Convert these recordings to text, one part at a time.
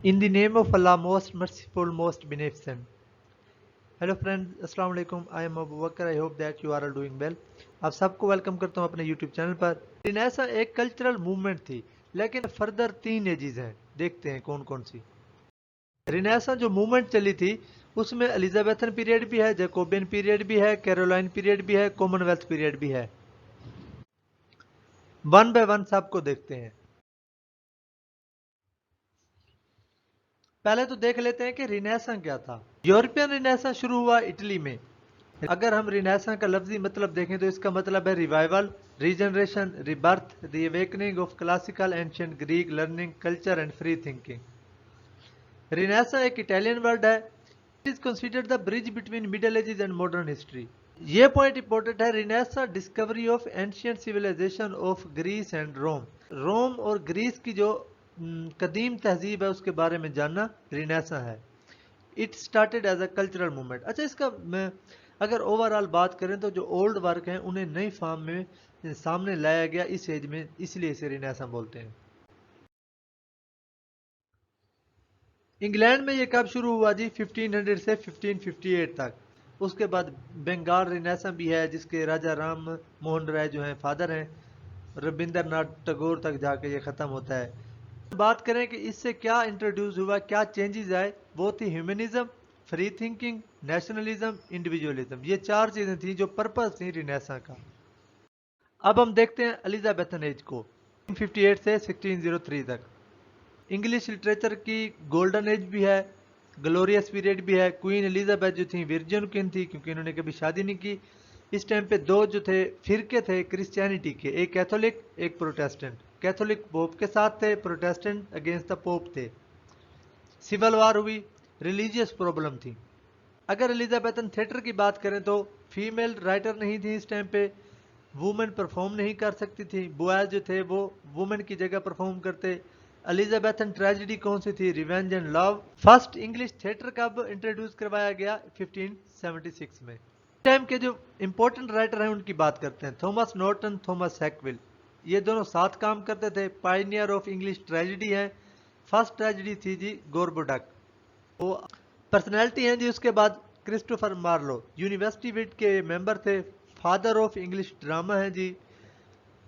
In the name of Allah, most merciful, most beneficent. Hello friends, अस्सलाम वालेकुम. I am Abu Bakr. I hope that you are all doing well. आप सबको welcome करता हूँ अपने YouTube channel पर. Renaissance एक कल्चरल मूवमेंट थी, लेकिन फर्दर 3 एजेस हैं. देखते हैं कौन कौन सी. रिनेसा जो मूवमेंट चली थी, उसमें एलिजाबेथन पीरियड भी है, जैकोबियन पीरियड भी है, कैरोलाइन पीरियड भी है, कॉमनवेल्थ पीरियड भी है. वन बाय वन सबको देखते हैं. पहले तो देख लेते हैं कि रिनेसा क्या था. यूरोपियन रिनेसा शुरू हुआ इटली में. अगर हम रिनेसा का लफ्जी मतलब देखें तो इसका मतलब है revival, regeneration, rebirth, reawakening of classical ancient Greek learning, culture and free thinking. Renaissance एक इटालियन वर्ड है. It is considered the bridge between middle ages and modern history. ये पॉइंट इंपॉर्टेंट है. Renaissance discovery of ancient civilisation of Greece and Rome. Rome और ग्रीस की जो कदीम तहजीब है उसके बारे में जानना रिनेसा है. It started as a cultural movement. अच्छा, इसका अगर ओवरऑल बात करें तो जो ओल्ड वर्क हैं उन्हें नई फॉर्म में सामने लाया गया इस एज में, इसलिए इसे रिनेसा बोलते हैं. इंग्लैंड में ये कब शुरू हुआ जी? 1500 से 1558 तक. उसके बाद बंगाल रिनेसा भी है, जिसके राजा राम मोहन राय जो हैं फादर हैं. रविंद्रनाथ टैगोर तक जाके ये ख़त्म होता है. बात करें कि इससे क्या इंट्रोड्यूस हुआ, क्या चेंजेस आए, वो थी humanism, free thinking, nationalism, individualism. ये 4 चीज़ें थी जो पर्पस थी रिनेसा का. अब हम देखते हैं एलिजाबेथन एज को, 1558 से 1603 तक. इंग्लिश लिटरेचर की गोल्डन एज भी है, ग्लोरियस पीरियड भी है. क्वीन एलिजाबेथ जो थी विर्जिन क्वीन थी, क्योंकि इन्होंने कभी शादी नहीं की. इस टाइम पे दो जो थे फिरके थे क्रिश्चियनिटी के, एक कैथोलिक एक प्रोटेस्टेंट. कैथोलिक पोप के साथ थे, प्रोटेस्टेंट अगेंस्ट द पोप थे. सिविल वार हुई, रिलीजियस प्रॉब्लम थी. अगर एलिजाबेथन थिएटर की बात करें तो फीमेल राइटर नहीं थी इस टाइम पे. वुमेन परफॉर्म नहीं कर सकती थी. बॉयज जो थे वो वुमेन की जगह परफॉर्म करते. एलिजाबेथन ट्रेजेडी कौन सी थी? Revenge and love. First English theatre कब इंट्रोड्यूस करवाया गया? 1576 में. टाइम के जो इंपॉर्टेंट राइटर हैं उनकी बात करते हैं. थॉमस नॉर्टन, थॉमस हैकविल, ये दोनों साथ काम करते थे. पायनियर ऑफ इंग्लिश ट्रेजेडी है. फर्स्ट ट्रेजेडी थी जी गोरबोडक. वो पर्सनैलिटी हैं जी. उसके बाद क्रिस्टोफर मार्लो, यूनिवर्सिटी विट के मेंबर थे. फादर ऑफ इंग्लिश ड्रामा है जी,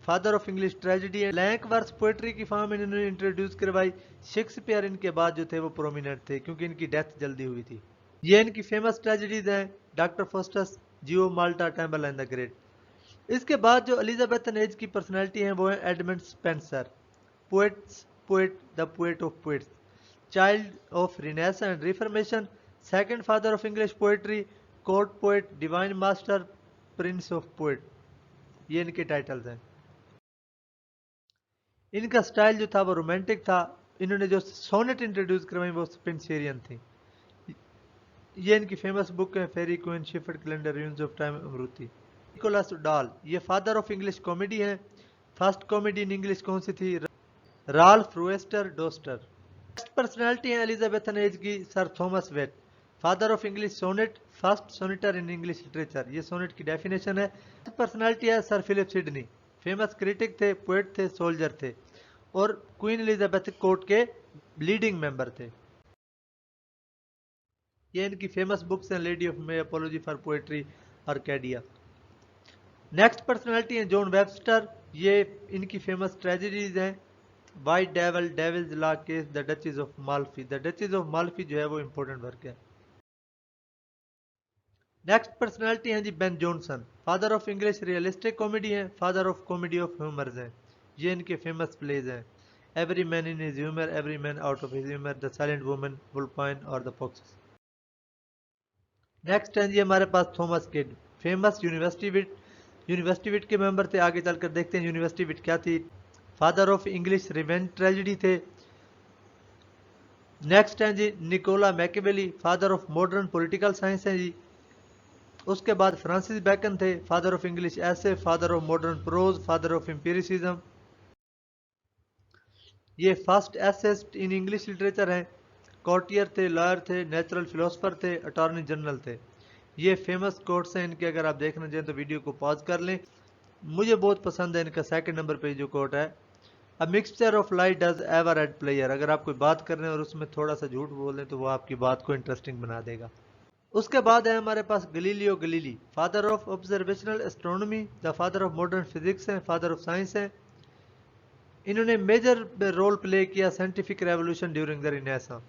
फादर ऑफ इंग्लिश ट्रेजेडी है. लैंक वर्स पोएट्री की फॉर्म इन्होंने इंट्रोड्यूस करवाई. शेक्सपियर इनके बाद जो थे वो प्रोमिनेंट थे, क्योंकि इनकी डेथ जल्दी हुई थी. ये इनकी फेमस ट्रेजेडीज हैं: doctor Faustus, Jew Malta, Tamburlaine and the great. इसके बाद जो एलिजाबेथन एज की पर्सनैलिटी हैं वो है Edmund Spenser, poets poet, the poet of poets, child of renaissance and reformation, second father of English poetry, court poet, divine master, Prince of poet. ये इनके titles हैं. इनका स्टाइल जो था वो रोमांटिक था. इन्होंने जो सोनेट इंट्रोड्यूस करवाई वो स्पेंसरियन थी. ये इनकी फेमस बुक है Faerie Queene, Shepherd's Calendar, Ruins of Time, Amoretti. Nicholas Udall, ये फादर ऑफ इंग्लिश कॉमेडी है. फर्स्ट कॉमेडी इन इंग्लिश कौन सी थी? Ralph Roister Doister. Next personality है एलिजाबेथन एज की sir Thomas Wyatt, father of English sonnet, first sonneteer in English literature. ये sonnet की definition है. पर्सनैलिटी है sir Philip Sidney, famous critic थे, पोएट थे, सोल्जर थे, और क्वीन एलिजाबेथ कोर्ट के लीडिंग मेंबर थे. ये इनकी फेमस बुक्स हैं: Lady of May, apology for poetry, Arcadia. Next personality है जॉन वेबस्टर. ये इनकी फेमस ट्रेजेडीज हैं: White Devil, Devil's Law Case, the Duchess of Malfi. The Duchess of Malfi जो है वो इंपॉर्टेंट वर्क है. नेक्स्ट पर्सनैलिटी हैं ji Ben Jonson, father of English realistic comedy हैं, father of comedy of humours हैं. ये इनके फेमस प्लेज हैं: every man in his humour, every man out of his humour, the silent woman, Volpone और the foxes. Next हैं जी हमारे पास Thomas Kyd, famous university wit के मेंबर थे. आगे चलकर देखते हैं यूनिवर्सिटी विट क्या थी. Father of English revenge tragedy थे. नेक्स्ट हैं ji Niccolo Machiavelli, father of modern political science हैं जी. उसके बाद फ्रांसिस बैकन थे, father of English essay, father of modern prose, father of empiricism. ये first essayist in English literature हैं. Courtier थे, lawyer थे, नेचुरल फिलोसफर थे, अटॉर्नी जनरल थे. ये फेमस कोट्स हैं इनके. अगर आप देखना चाहें तो वीडियो को पॉज कर लें. मुझे बहुत पसंद है इनका सेकंड नंबर पे जो कोट है: a mixture of lie doth ever add pleasure, अगर आप कोई बात कर रहे हैं और उसमें थोड़ा सा झूठ बोल रहे हैं तो वो आपकी बात को इंटरेस्टिंग बना देगा। उसके बाद है हमारे पास Galileo Galilei, father of observational astronomy, the father of modern physics हैं, फादर ऑफ साइंस हैं। इन्होंने मेजर रोल प्ले किया scientific revolution during the renaissance.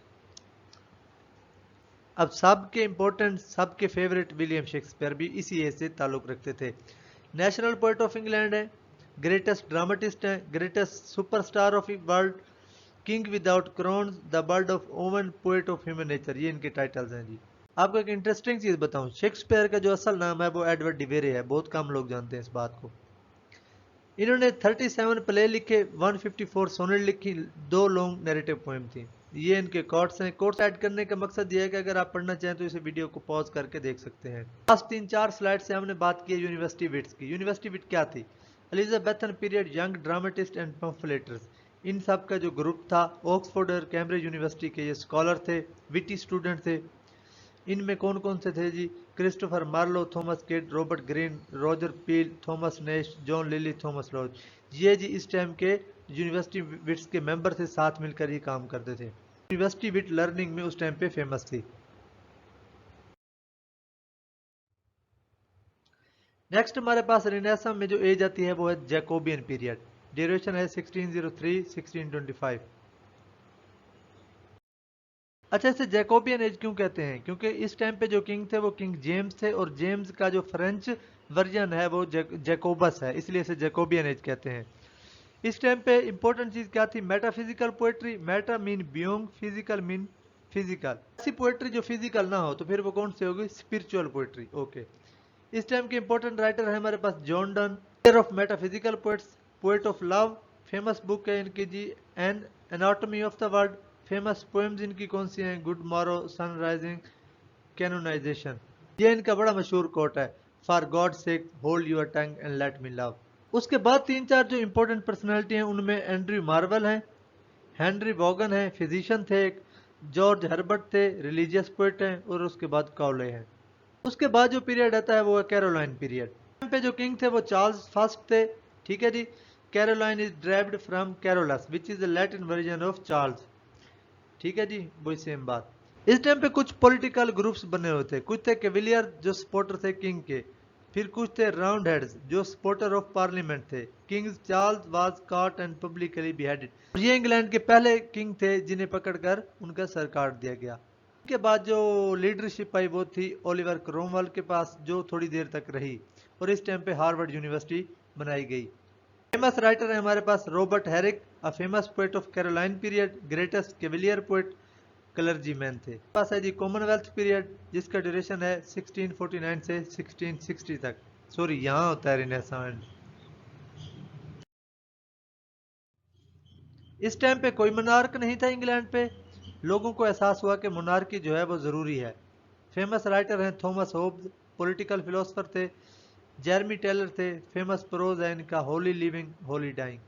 अब सबके इंपॉर्टेंट, सबके फेवरेट विलियम शेक्सपियर भी इसी एज से ताल्लुक रखते थे। नेशनल पोएट ऑफ इंग्लैंड है, ग्रेटेस्ट ड्रामेटिस्ट हैं, greatest superstar of world, king without crown, the bird of oven, poet of human nature, ये इनके टाइटल्स हैं जी। आपको एक इंटरेस्टिंग चीज बताऊं, शेक्सपियर का जो असल नाम है वो एडवर्ड डिवेरे है, बहुत कम लोग जानते हैं इस बात को। इन्होंने 37 प्ले लिखे, 154 सोनेट लिखी, 2 लॉन्ग नैरेटिव पोएम थी। ये इनके कोट्स हैं। कोट्स ऐड करने का मकसद ये है कि अगर आप पढ़ना चाहें तो इसे वीडियो को पॉज करके देख सकते हैं। लास्ट 3-4 स्लाइड से हमने बात की यूनिवर्सिटी विट्स की। यूनिवर्सिटी विट क्या थी? Elizabethan period young dramatist and pamphleteers, इन सब का जो ग्रुप था। ऑक्सफोर्ड और कैम्ब्रिज यूनिवर्सिटी के ये स्कॉलर थे, विटी स्टूडेंट थे। इनमें कौन कौन से थे ji? Christopher Marlowe, Thomas Kyd, Robert Greene, Roger Peele, Thomas Nashe, John Lyly, Thomas Lodge, ये जी इस टाइम के यूनिवर्सिटी विट्स के मेंबर थे, साथ मिलकर ये काम करते थे। यूनिवर्सिटी विट लर्निंग में उस टाइम पे फेमस थी। नेक्स्ट हमारे पास रिनेसां में जो एज आती है वो है जैकोबियन पीरियड। ड्यूरेशन है 1603 1625। अच्छा, इसे जैकोबियन एज क्यों कहते हैं? क्योंकि इस टाइम पे जो किंग थे वो किंग जेम्स थे, और जेम्स का जो फ्रेंच वर्जन है वो जैकोबस है, इसलिए इसे जैकोबियन एज कहते हैं। इस टाइम पे इंपॉर्टेंट चीज क्या थी? Metaphysical poetry. Meta mean beyond, physical mean physical. ऐसी पोएट्री जो फिजिकल ना हो तो फिर वो कौन सी होगी? Spiritual poetry. ओके। इस टाइम के इंपॉर्टेंट राइटर है हमारे पास John Donne, of metaphysical poets, poet of love, famous book है इनकी ji an Anatomy of the World. Famous poems इनकी कौन सी हैं? Good morrow, sunrising, canonization. ये इनका बड़ा मशहूर कोट है, for God sake hold your tongue and let me love. उसके बाद 3-4 जो इंपॉर्टेंट पर्सनैलिटी हैं उनमें एंड्रयू मार्वल हैं, हेनरी वॉगन हैं, फिजिशियन थे एक, जॉर्ज हर्बर्ट थे, रिलीजियस पोएट हैं, और उसके बाद कॉले हैं। उसके बाद जो पीरियड आता है वो है कैरोलाइन पीरियड। टाइम पे जो किंग थे वो चार्ल्स फर्स्ट थे, ठीक है ji. Caroline is derived from Carolus which is the Latin version of Charles, ठीक है जी, वही सेम बात। इस टाइम पे कुछ पॉलिटिकल ग्रुप्स बने हुए थे। कुछ थे कैविलियर जो सपोर्टर थे किंग के, फिर कुछ थे राउंड हेड्स जो सपोर्टर ऑफ पार्लियामेंट थे। King Charles was caught and publicly beheaded. ये इंग्लैंड के पहले किंग थे जिन्हें पकड़कर उनका सर काट दिया गया। के बाद जो लीडरशिप आई वो थी ओलिवर क्रोमवेल के पास, जो थोड़ी देर तक रही, और इस टाइम पे हार्वर्ड यूनिवर्सिटी बनाई गई। फेमस राइटर है हमारे पास Robert Herrick, a famous poet of Caroline period, greatest cavalier poet, clergyman थे। पास है जी कॉमनवेल्थ पीरियड जिसका ड्यूरेशन है 1649 से 1660 तक। सॉरी, यहाँ होता है रिनेसांस। इस टाइम पे कोई मोनार्क नहीं था इंग्लैंड पे। लोगों को एहसास हुआ कि मोनार्की जो है वो ज़रूरी है। फेमस राइटर हैं थॉमस होब्स, पॉलिटिकल फिलोसफर थे। जेरमी टेलर थे, फेमस प्रोज है इनका होली लिविंग होली डाइंग।